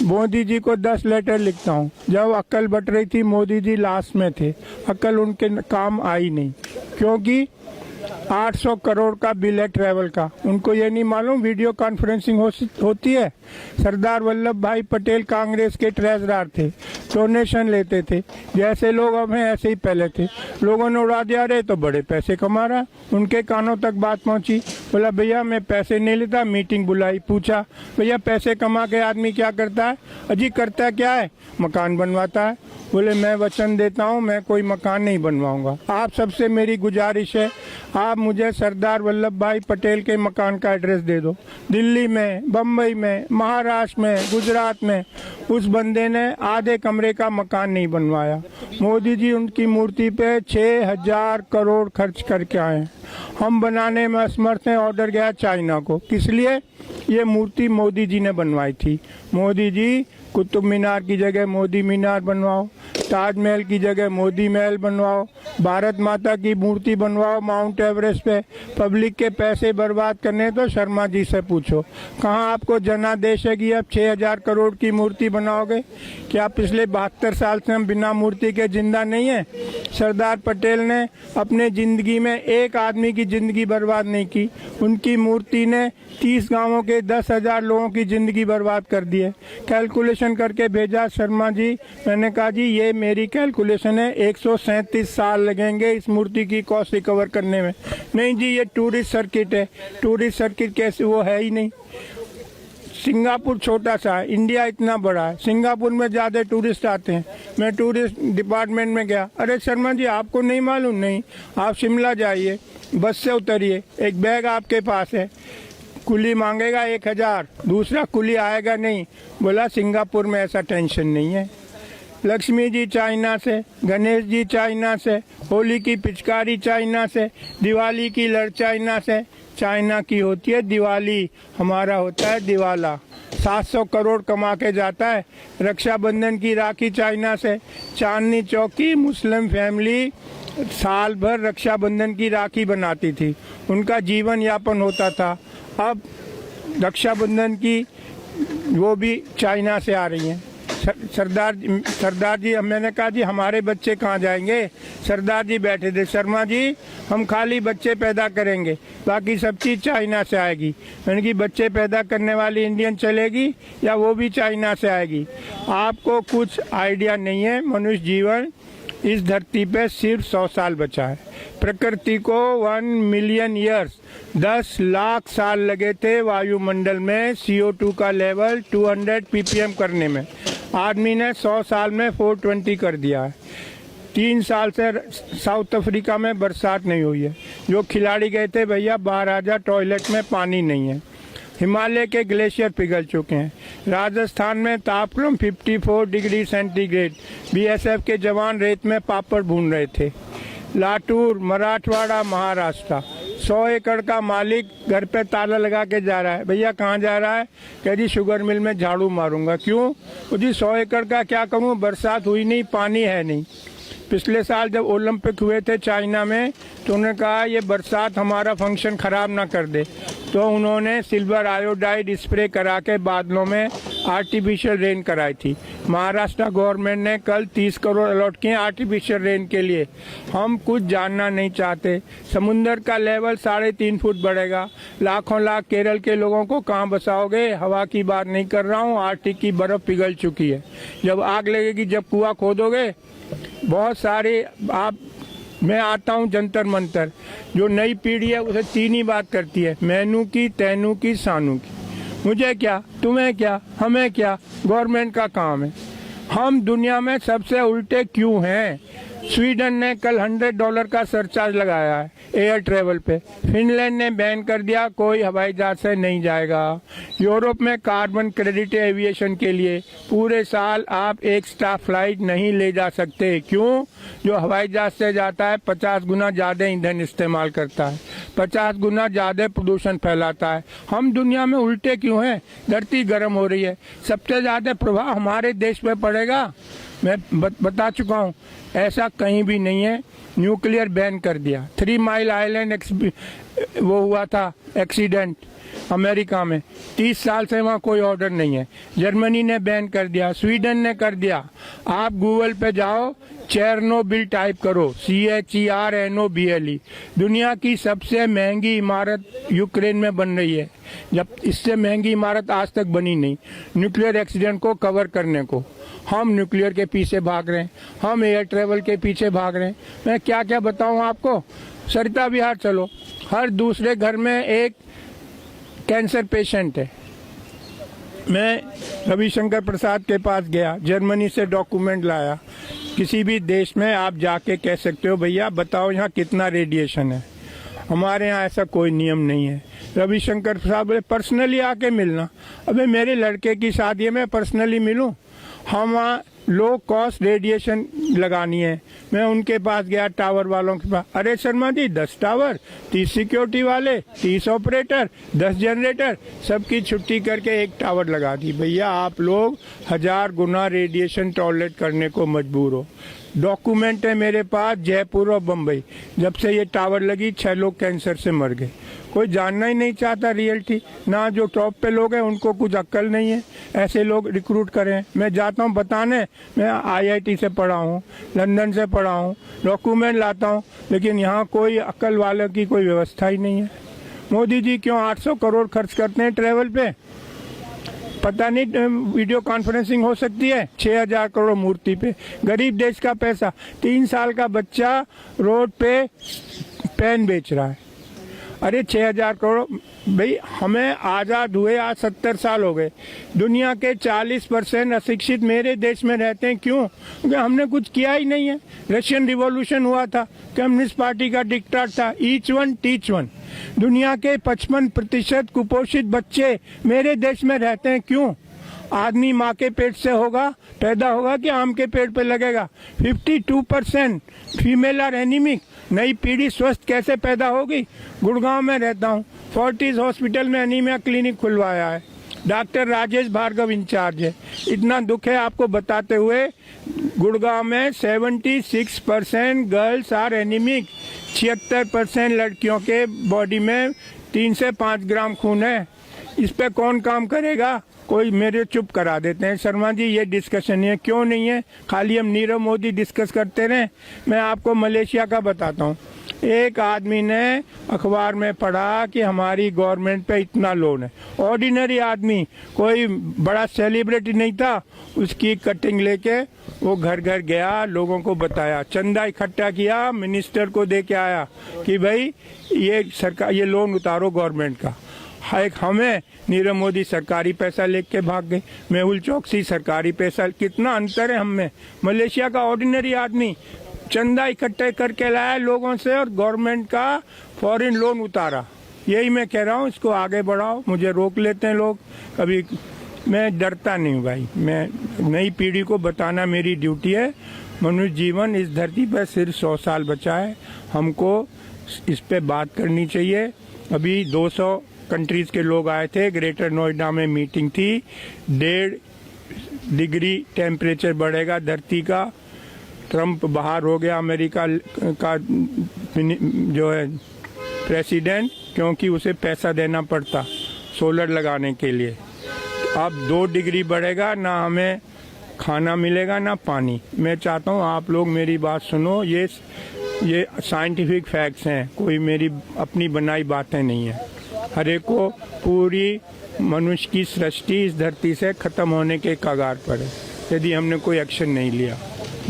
मोदी जी को 10 लेटर लिखता हूँ। जब अक्ल बट रही थी मोदी जी लास्ट में थे, अक्ल उनके काम आई नहीं, क्योंकि 800 करोड़ का बिल है ट्रैवल का। उनको ये नहीं मालूम वीडियो कॉन्फ्रेंसिंग होती है। सरदार वल्लभ भाई पटेल कांग्रेस के ट्रेजरर थे, डोनेशन लेते थे, जैसे लोग अब हैं ऐसे ही पहले थे। लोगों ने उड़ा दिया, अरे तो बड़े पैसे कमा रहा। उनके कानों तक बात पहुंची, बोला भैया मैं पैसे नहीं लेता। मीटिंग बुलाई, पूछा भैया पैसे कमा के आदमी क्या करता है? अजी करता क्या है? मकान बनवाता है। बोले मैं वचन देता हूँ मैं कोई मकान नहीं बनवाऊंगा। आप सबसे मेरी गुजारिश है, आप मुझे सरदार वल्लभ भाई पटेल के मकान का एड्रेस दे दो। दिल्ली में, बम्बई में, महाराष्ट्र में, गुजरात में उस बंदे ने आधे कमरे का मकान नहीं बनवाया। मोदी जी उनकी मूर्ति पे 6000 करोड़ खर्च करके आए। हम बनाने में असमर्थ हैं। ऑर्डर गया चाइना को। किस लिए? ये मूर्ति मोदी जी ने बनवाई थी। मोदी जी कुतुब मीनार की जगह मोदी मीनार बनवाओ, ताजमहल की जगह मोदी महल बनवाओ, भारत माता की मूर्ति बनवाओ माउंट एवरेस्ट पे। पब्लिक के पैसे बर्बाद करने तो शर्मा जी से पूछो, कहाँ आपको जनादेश है कि अब 6000 करोड़ की मूर्ति बनाओगे? क्या पिछले 72 साल से हम बिना मूर्ति के जिंदा नहीं है? सरदार पटेल ने अपने जिंदगी में एक आदमी की जिंदगी बर्बाद नहीं की। उनकी मूर्ति ने 30 गांवों के 10,000 लोगों की जिंदगी बर्बाद कर दी है। कैलकुलेशन करके भेजा शर्मा जी। मैंने कहा जी ये मेरी कैलकुलेशन है, 137 साल लगेंगे इस मूर्ति की कॉस्ट रिकवर करने में। नहीं जी ये टूरिस्ट सर्किट है। टूरिस्ट सर्किट कैसे? वो है ही नहीं। सिंगापुर छोटा सा है, इंडिया इतना बड़ा है। सिंगापुर में ज़्यादा टूरिस्ट आते हैं। मैं टूरिस्ट डिपार्टमेंट में गया, अरे शर्मा जी आपको नहीं मालूम? नहीं, आप शिमला जाइए, बस से उतरिए, एक बैग आपके पास है, कुली मांगेगा 1000, दूसरा कुली आएगा नहीं। बोला सिंगापुर में ऐसा टेंशन नहीं है। लक्ष्मी जी चाइना से, गणेश जी चाइना से, होली की पिचकारी चाइना से, दिवाली की लड़ चाइना से। चाइना की होती है दिवाली, हमारा होता है दिवाला। 700 करोड़ कमा के जाता है। रक्षाबंधन की राखी चाइना से। चांदनी चौक की मुस्लिम फैमिली साल भर रक्षाबंधन की राखी बनाती थी, उनका जीवन यापन होता था। अब रक्षाबंधन की वो भी चाइना से आ रही हैं। सरदार जी, मैंने कहा जी हमारे बच्चे कहाँ जाएंगे? सरदार जी बैठे थे, शर्मा जी हम खाली बच्चे पैदा करेंगे, बाकी सब चीज़ चाइना से आएगी। मैंने कि बच्चे पैदा करने वाली इंडियन चलेगी या वो भी चाइना से आएगी? आपको कुछ आइडिया नहीं है। मनुष्य जीवन इस धरती पे सिर्फ 100 साल बचा है। प्रकृति को 1 मिलियन ईयर्स 10 लाख साल लगे थे वायुमंडल में CO2 का लेवल 200 ppm करने में। आदमी ने 100 साल में 420 कर दिया है। 3 साल से साउथ अफ्रीका में बरसात नहीं हुई है। जो खिलाड़ी गए थे भैया बाहर आ जा, टॉयलेट में पानी नहीं है। हिमालय के ग्लेशियर पिघल चुके हैं। राजस्थान में तापक्रम 54 डिग्री सेंटीग्रेड। BSF के जवान रेत में पापड़ भून रहे थे। लातूर, मराठवाड़ा, महाराष्ट्र, 100 एकड़ का मालिक घर पे ताला लगा के जा रहा है। भैया कहाँ जा रहा है? कह जी शुगर मिल में झाड़ू मारूंगा। क्यों? तो जी 100 एकड़ का क्या करूँ, बरसात हुई नहीं, पानी है नहीं। पिछले साल जब ओलंपिक हुए थे चाइना में तो उन्होंने कहा ये बरसात हमारा फंक्शन खराब ना कर दे, तो उन्होंने सिल्वर आयोडाइड स्प्रे करा के बादलों में आर्टिफिशियल रेन कराई थी। महाराष्ट्र गवर्नमेंट ने कल 30 करोड़ अलॉट किए आर्टिफिशियल रेन के लिए। हम कुछ जानना नहीं चाहते। समुंदर का लेवल 3.5 फुट बढ़ेगा। लाखों लाख केरल के लोगों को कहाँ बसाओगे? हवा की बात नहीं कर रहा हूँ, आर्कटिक की बर्फ पिघल चुकी है। जब आग लगेगी, जब कुआं खोदोगे, बहुत सारे मैं आता हूँ जंतर मंतर। जो नई पीढ़ी है उसे 3 ही बात करती है, मैनू की, तैनू की, सानू की। मुझे क्या, तुम्हें क्या, हमें क्या, गवर्नमेंट का काम है। हम दुनिया में सबसे उल्टे क्यों हैं? स्वीडन ने कल $100 का सरचार्ज लगाया है एयर ट्रेवल पे। फिनलैंड ने बैन कर दिया, कोई हवाई जहाज से नहीं जाएगा। यूरोप में कार्बन क्रेडिट एविएशन के लिए पूरे साल आप एक स्टाफ फ्लाइट नहीं ले जा सकते। क्यों? जो हवाई जहाज से जाता है 50 गुना ज़्यादा ईंधन इस्तेमाल करता है, 50 गुना ज़्यादा प्रदूषण फैलाता है। हम दुनिया में उल्टे क्यों हैं? धरती गर्म हो रही है, सबसे ज़्यादा प्रभाव हमारे देश में पड़ेगा। मैं बता चुका हूँ, ऐसा कहीं भी नहीं है। न्यूक्लियर बैन कर दिया। 3 माइल मिसाइल आइलैंड वो हुआ था एक्सीडेंट अमेरिका में, 30 साल से वहाँ कोई ऑर्डर नहीं है। जर्मनी ने बैन कर दिया, स्वीडन ने कर दिया। आप गूगल पे जाओ, चेरनोबिल टाइप करो, CHERNOBLE। दुनिया की सबसे महंगी इमारत यूक्रेन में बन रही है, जब इससे महंगी इमारत आज तक बनी नहीं, न्यूक्लियर एक्सीडेंट को कवर करने को। हम न्यूक्लियर के पीछे भाग रहे हैं, हम एयर ट्रेवल के पीछे भाग रहे हैं। मैं क्या क्या बताऊं आपको। सरिता विहार चलो, हर दूसरे घर में एक कैंसर पेशेंट है। मैं रविशंकर प्रसाद के पास गया, जर्मनी से डॉक्यूमेंट लाया। किसी भी देश में आप जाके कह सकते हो भैया बताओ यहाँ कितना रेडिएशन है। हमारे यहाँ ऐसा कोई नियम नहीं है। रविशंकर प्रसाद बोले पर्सनली आके मिलना। अबे मेरे लड़के की शादी में पर्सनली मिलूं? हम वहाँ लो कॉस्ट रेडिएशन लगानी है। मैं उनके पास गया, टावर वालों के पास। अरे शर्मा जी 10 टावर, 30 सिक्योरिटी वाले, 30 ऑपरेटर, 10 जनरेटर, सबकी छुट्टी करके एक टावर लगा दी। भैया आप लोग 1000 गुना रेडिएशन टॉलरेट करने को मजबूर हो। डॉक्यूमेंट है मेरे पास, जयपुर और बम्बई, जब से ये टावर लगी 6 लोग कैंसर से मर गए। कोई जानना ही नहीं चाहता रियलिटी। ना जो टॉप पे लोग हैं उनको कुछ अक्ल नहीं है, ऐसे लोग रिक्रूट करें। मैं जाता हूँ बताने, मैं IIT से पढ़ा हूँ, लंदन से पढ़ा हूँ, डॉक्यूमेंट लाता हूँ, लेकिन यहाँ कोई अक्ल वालों की कोई व्यवस्था ही नहीं है। मोदी जी क्यों 800 करोड़ खर्च करते हैं ट्रैवल पे? पता नहीं वीडियो कॉन्फ्रेंसिंग हो सकती है 6000 करोड़ मूर्ति पे। गरीब देश का पैसा। 3 साल का बच्चा रोड पे पेन बेच रहा है। अरे 6000 करोड़। भाई हमें आज़ाद हुए आज 70 साल हो गए। दुनिया के 40% अशिक्षित मेरे देश में रहते हैं। क्यों? क्योंकि हमने कुछ किया ही नहीं है। रशियन रिवॉल्यूशन हुआ था, कम्युनिस्ट पार्टी का डिक्टेट था, ईच वन टीच वन। दुनिया के 55% कुपोषित बच्चे मेरे देश में रहते हैं। क्यों? आदमी माँ के पेट से पैदा होगा कि आम के पेड़ पे लगेगा। 52% फीमेल आर एनीमिक। नई पीढ़ी स्वस्थ कैसे पैदा होगी? गुड़गांव में रहता हूँ, फोर्टिस हॉस्पिटल में एनीमिया क्लिनिक खुलवाया है, डॉक्टर राजेश भार्गव इंचार्ज है। इतना दुख है आपको बताते हुए, गुड़गांव में 76% गर्ल्स आर एनीमिक। 76% लड़कियों के बॉडी में 3 से 5 ग्राम खून है। इस पे कौन काम करेगा? कोई मेरे चुप करा देते हैं। शर्मा जी ये डिस्कशन है, क्यों नहीं है? खाली हम नीरव मोदी डिस्कस करते रहे। मैं आपको मलेशिया का बताता हूँ। एक आदमी ने अखबार में पढ़ा कि हमारी गवर्नमेंट पे इतना लोन है। ऑर्डिनरी आदमी, कोई बड़ा सेलिब्रिटी नहीं था। उसकी कटिंग लेके वो घर घर गया, लोगों को बताया, चंदा इकट्ठा किया, मिनिस्टर को दे के आया कि भाई ये सरकार ये लोन उतारो गवर्नमेंट का। एक हमें नीरव मोदी सरकारी पैसा लेके भाग गए, मेहुल चौकसी सरकारी पैसा। कितना अंतर है हम में। मलेशिया का ऑर्डिनरी आदमी चंदा इकट्ठे करके लाया लोगों से और गवर्नमेंट का फॉरेन लोन उतारा। यही मैं कह रहा हूँ, इसको आगे बढ़ाओ। मुझे रोक लेते हैं लोग कभी, मैं डरता नहीं भाई। मैं नई पीढ़ी को बताना मेरी ड्यूटी है। मनुष्य जीवन इस धरती पर सिर्फ 100 साल बचा है, हमको इस पे बात करनी चाहिए। अभी 200 कंट्रीज के लोग आए थे, ग्रेटर नोएडा में मीटिंग थी। 1.5 डिग्री टेम्परेचर बढ़ेगा धरती का। ट्रम्प बाहर हो गया अमेरिका का जो है प्रेसिडेंट, क्योंकि उसे पैसा देना पड़ता सोलर लगाने के लिए। अब 2 डिग्री बढ़ेगा, ना हमें खाना मिलेगा ना पानी। मैं चाहता हूँ आप लोग मेरी बात सुनो, ये साइंटिफिक फैक्ट्स हैं, कोई मेरी अपनी बनाई बातें नहीं है। हर एक को पूरी मनुष्य की सृष्टि इस धरती से खत्म होने के कगार पर है, यदि हमने कोई एक्शन नहीं लिया।